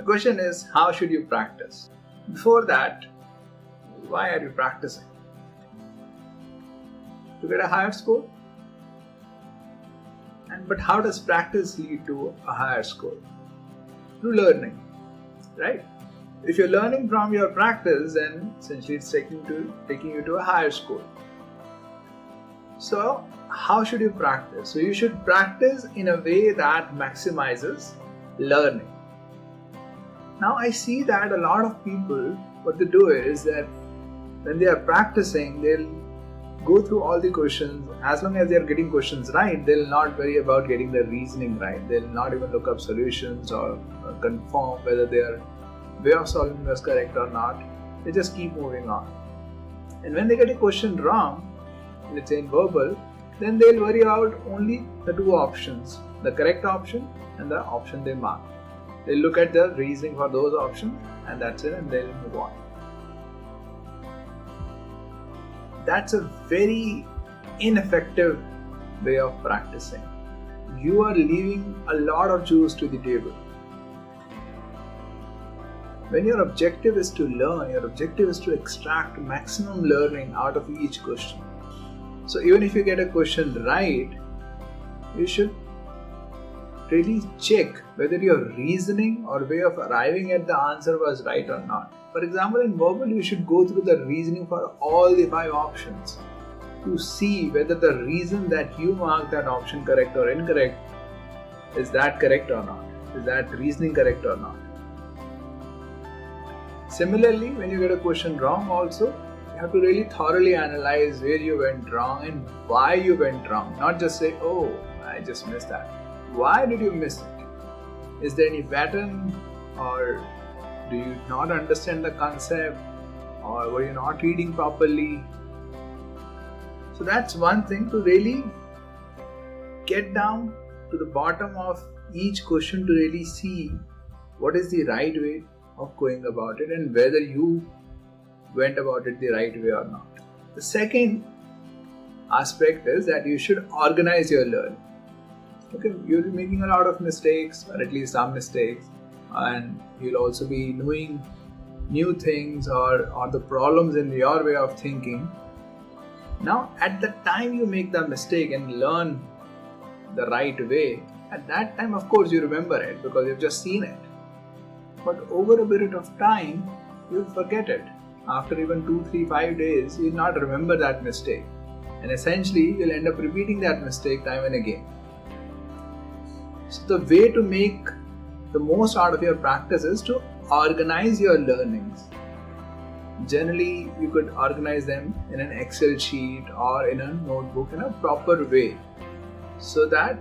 question is, how should you practice? Before that, why are you practicing? To get a higher score? But how does practice lead to a higher score? Through learning, right? If you're learning from your practice, then essentially it's taking you to a higher score. So how should you practice? So you should practice in a way that maximizes learning. Now I see that a lot of people, what they do is that when they are practicing, they'll go through all the questions. As long as they are getting questions right, they'll not worry about getting the reasoning right. They'll not even look up solutions or confirm whether their way of solving was correct or not. They just keep moving on. And when they get a question wrong, let's say in verbal, then they'll worry about only the two options, the correct option and the option they mark. They'll look at the reasoning for those options and that's it, and they'll move on. That's a very ineffective way of practicing. You are leaving a lot of juice to the table. When your objective is to learn, your objective is to extract maximum learning out of each question. So even if you get a question right, you should really check whether your reasoning or way of arriving at the answer was right or not. For example, in verbal, you should go through the reasoning for all the 5 options to see whether the reason that you marked that option correct or incorrect, is that correct or not? Is that reasoning correct or not? Similarly, when you get a question wrong also, you have to really thoroughly analyze where you went wrong and why you went wrong. Not just say, oh, I just missed that. Why did you miss it? Is there any pattern, or do you not understand the concept, or were you not reading properly? So that's one thing, to really get down to the bottom of each question to really see what is the right way of going about it and whether you went about it the right way or not. The second aspect is that you should organize your learning. Okay, you'll be making a lot of mistakes, or at least some mistakes, and you'll also be knowing new things or the problems in your way of thinking. Now, at the time you make the mistake and learn the right way, at that time, of course, you remember it because you've just seen it. But over a period of time, you'll forget it. After even 2, 3, 5 days, you'll not remember that mistake. And essentially, you'll end up repeating that mistake time and again. So the way to make the most out of your practice is to organize your learnings. Generally, you could organize them in an Excel sheet or in a notebook in a proper way, so that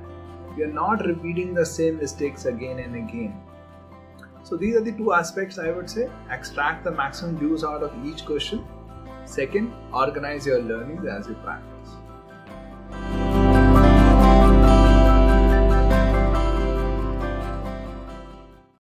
you're not repeating the same mistakes again and again. So these are the 2 aspects I would say. Extract the maximum juice out of each question. Second, organize your learnings as you practice.